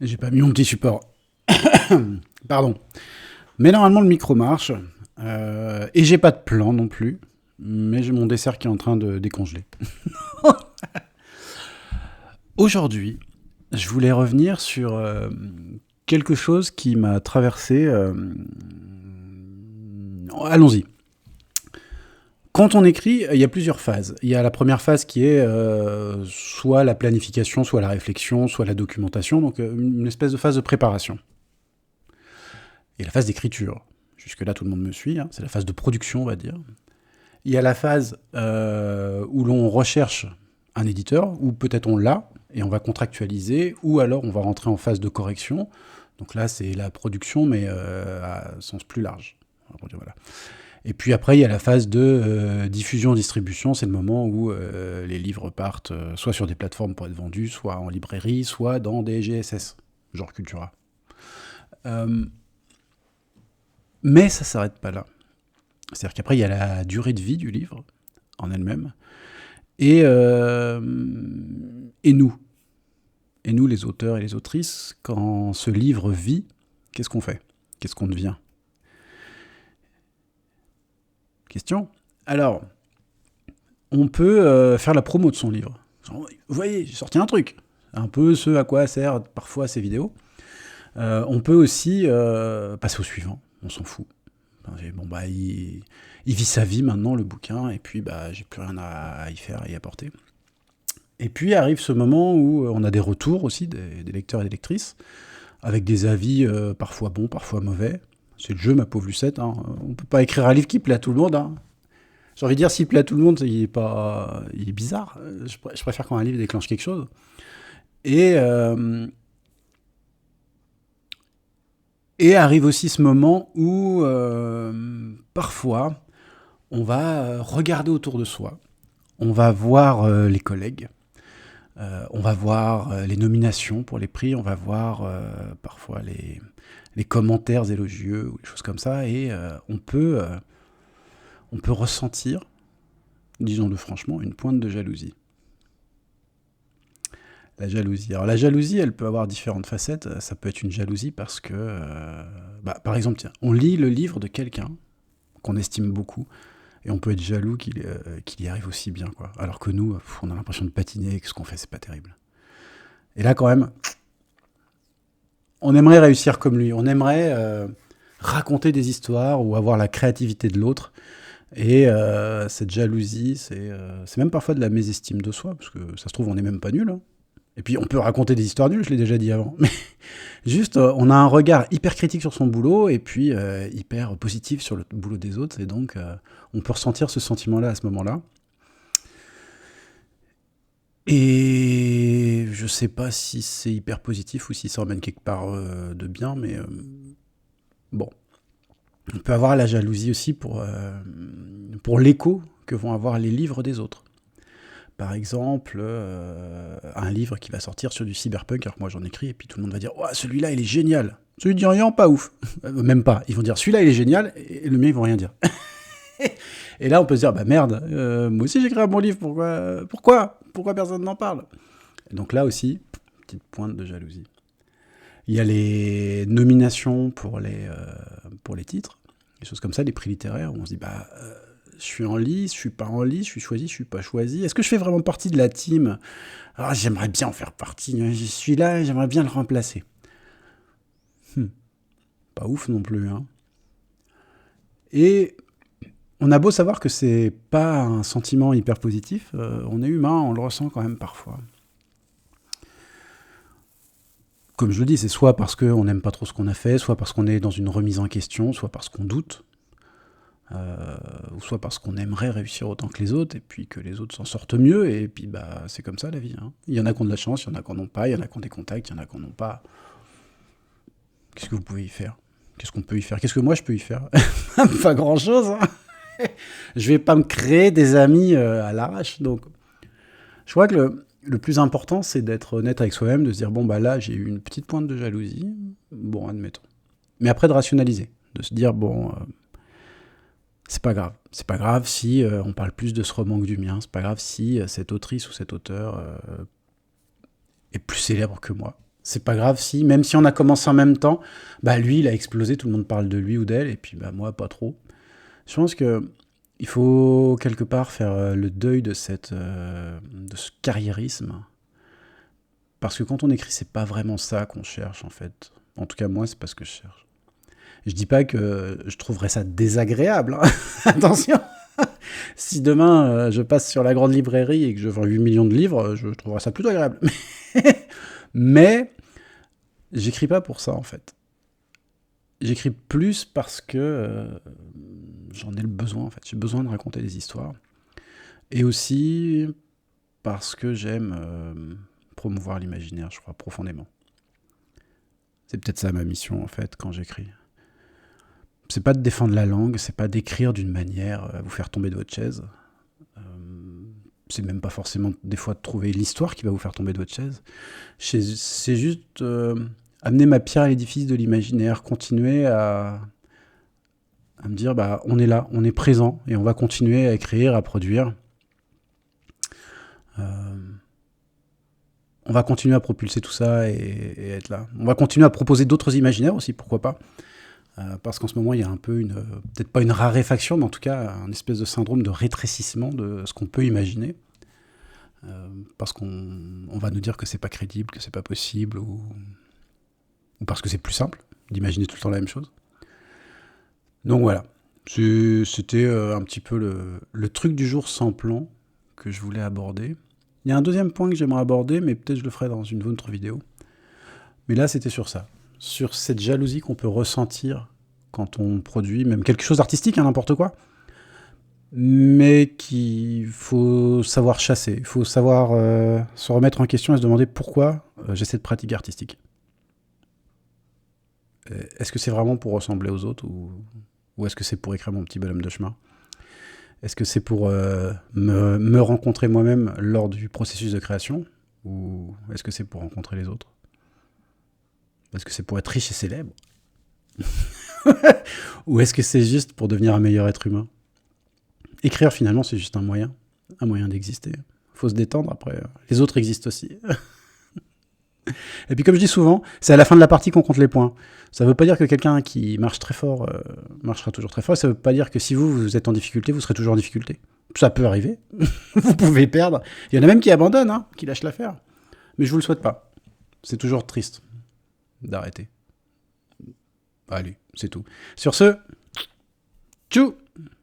J'ai pas mis mon petit support. Pardon. Mais normalement, le micro marche. Et j'ai pas de plan non plus. Mais j'ai mon dessert qui est en train de décongeler. Aujourd'hui, je voulais revenir sur quelque chose qui m'a traversé. Allons-y. Quand on écrit, il y a plusieurs phases. Il y a la première phase qui est soit la planification, soit la réflexion, soit la documentation, donc une espèce de phase de préparation. Et la phase d'écriture. Jusque-là, tout le monde me suit. Hein. C'est la phase de production, on va dire. Il y a la phase où l'on recherche un éditeur, ou peut-être on l'a, et on va contractualiser, ou alors on va rentrer en phase de correction. Donc là, c'est la production, mais à sens plus large. Voilà. Et puis après, il y a la phase de diffusion-distribution. C'est le moment où les livres partent soit sur des plateformes pour être vendus, soit en librairie, soit dans des GSS, genre Cultura. Euh, mais ça ne s'arrête pas là. C'est-à-dire qu'après, il y a la durée de vie du livre en elle-même. Et nous. Et nous, les auteurs et les autrices, quand ce livre vit, qu'est-ce qu'on fait? Qu'est-ce qu'on devient? Question. Alors, on peut faire la promo de son livre. Vous voyez, j'ai sorti un truc. Un peu ce à quoi servent parfois ces vidéos. On peut aussi passer au suivant. On s'en fout. Bon, bah, il vit sa vie maintenant, le bouquin, et puis bah, j'ai plus rien à y faire et y apporter. Et puis arrive ce moment où on a des retours aussi des lecteurs et des lectrices, avec des avis parfois bons, parfois mauvais. C'est le jeu, ma pauvre Lucette. Hein. On peut pas écrire un livre qui plaît à tout le monde. Hein. J'ai envie de dire, s'il plaît à tout le monde, il est bizarre. Je préfère quand un livre déclenche quelque chose. Et, euh, et arrive aussi ce moment où, parfois, on va regarder autour de soi. On va voir les collègues. On va voir les nominations pour les prix. On va voir parfois les commentaires élogieux ou des choses comme ça. Et on peut ressentir, disons-le franchement, une pointe de jalousie. La jalousie. Alors la jalousie, elle peut avoir différentes facettes. Ça peut être une jalousie parce que, par exemple, tiens, on lit le livre de quelqu'un qu'on estime beaucoup, et on peut être jaloux qu'il y arrive aussi bien, quoi. Alors que nous, on a l'impression de patiner, et que ce qu'on fait, c'est pas terrible. Et là, quand même, on aimerait réussir comme lui. On aimerait raconter des histoires ou avoir la créativité de l'autre. Et cette jalousie, c'est même parfois de la mésestime de soi, parce que ça se trouve, on n'est même pas nul. Hein. Et puis, on peut raconter des histoires nulles, je l'ai déjà dit avant. Mais juste, on a un regard hyper critique sur son boulot et puis hyper positif sur le boulot des autres. Et donc, on peut ressentir ce sentiment-là à ce moment-là. Et je sais pas si c'est hyper positif ou si ça emmène quelque part de bien, mais bon. On peut avoir la jalousie aussi pour l'écho que vont avoir les livres des autres. Par exemple, un livre qui va sortir sur du cyberpunk, alors que moi j'en écris, et puis tout le monde va dire « Oh, celui-là, il est génial !» Celui d'Orient, pas ouf. Même pas. Ils vont dire « Celui-là, il est génial !» et le mien, ils vont rien dire. Et là, on peut se dire « Bah merde, moi aussi j'écris un bon livre, pourquoi personne n'en parle ?» Et donc là aussi, petite pointe de jalousie. Il y a les nominations pour les titres, des choses comme ça, des prix littéraires, où on se dit je suis en lice, je suis pas en lice, je suis choisi, je suis pas choisi. Est-ce que je fais vraiment partie de la team? Ah, j'aimerais bien en faire partie. Je suis là, j'aimerais bien le remplacer. Pas ouf non plus. Hein. Et on a beau savoir que c'est pas un sentiment hyper positif, on est humain, on le ressent quand même parfois. Comme je le dis, c'est soit parce qu'on n'aime pas trop ce qu'on a fait, soit parce qu'on est dans une remise en question, soit parce qu'on doute, ou soit parce qu'on aimerait réussir autant que les autres, et puis que les autres s'en sortent mieux, et puis c'est comme ça la vie. Hein. Il y en a qui ont de la chance, il y en a qui n'en ont pas, il y en a qui ont des contacts, il y en a qui n'en ont pas. Qu'est-ce que vous pouvez y faire? Qu'est-ce qu'on peut y faire? Qu'est-ce que moi je peux y faire? Pas grand-chose. Hein. Je vais pas me créer des amis à l'arrache, donc je crois que le plus important, c'est d'être honnête avec soi-même, de se dire, bon, là, j'ai eu une petite pointe de jalousie, bon, admettons. Mais après, de rationaliser, de se dire, bon, c'est pas grave. C'est pas grave si on parle plus de ce roman que du mien, c'est pas grave si cette autrice ou cet auteur est plus célèbre que moi. C'est pas grave si, même si on a commencé en même temps, bah lui, il a explosé, tout le monde parle de lui ou d'elle, et puis bah moi, pas trop. Je pense que il faut quelque part faire le deuil de ce carriérisme, parce que quand on écrit, c'est pas vraiment ça qu'on cherche en fait. En tout cas, moi, c'est pas ce que je cherche. Je dis pas que je trouverais ça désagréable, hein. Attention. Si demain je passe sur la grande librairie et que je vends 8 millions de livres, je trouverais ça plutôt agréable. Mais j'écris pas pour ça en fait. J'écris plus parce que j'en ai le besoin en fait. J'ai besoin de raconter des histoires. Et aussi parce que j'aime promouvoir l'imaginaire, je crois, profondément. C'est peut-être ça ma mission en fait quand j'écris. C'est pas de défendre la langue, c'est pas d'écrire d'une manière à vous faire tomber de votre chaise. Euh, c'est même pas forcément des fois de trouver l'histoire qui va vous faire tomber de votre chaise. C'est juste amener ma pierre à l'édifice de l'imaginaire, continuer à me dire bah on est là, on est présent et on va continuer à écrire, à produire. Euh, on va continuer à propulser tout ça et être là. On va continuer à proposer d'autres imaginaires aussi, pourquoi pas. Parce qu'en ce moment, il y a un peu peut-être pas une raréfaction, mais en tout cas, un espèce de syndrome de rétrécissement de ce qu'on peut imaginer. Parce qu'on va nous dire que c'est pas crédible, que c'est pas possible, ou parce que c'est plus simple d'imaginer tout le temps la même chose. Donc voilà. C'était un petit peu le truc du jour sans plan que je voulais aborder. Il y a un deuxième point que j'aimerais aborder, mais peut-être je le ferai dans une autre vidéo. Mais là, c'était sur ça. Sur cette jalousie qu'on peut ressentir quand on produit même quelque chose d'artistique, hein, n'importe quoi, mais qu'il faut savoir chasser. Il faut savoir se remettre en question et se demander pourquoi j'ai cette pratique artistique. Est-ce que c'est vraiment pour ressembler aux autres ou est-ce que c'est pour écrire mon petit bonhomme de chemin? Est-ce que c'est pour me rencontrer moi-même lors du processus de création ou est-ce que c'est pour rencontrer les autres? Est-ce que c'est pour être riche et célèbre? Ou est-ce que c'est juste pour devenir un meilleur être humain? Écrire, finalement, c'est juste un moyen d'exister. Faut se détendre après. Les autres existent aussi. Et puis, comme je dis souvent, c'est à la fin de la partie qu'on compte les points. Ça ne veut pas dire que quelqu'un qui marche très fort marchera toujours très fort. Et ça ne veut pas dire que si vous êtes en difficulté, vous serez toujours en difficulté. Ça peut arriver. Vous pouvez perdre. Il y en a même qui abandonnent, hein, qui lâchent l'affaire. Mais je vous le souhaite pas. C'est toujours triste d'arrêter. Allez, c'est tout. Sur ce, tchou!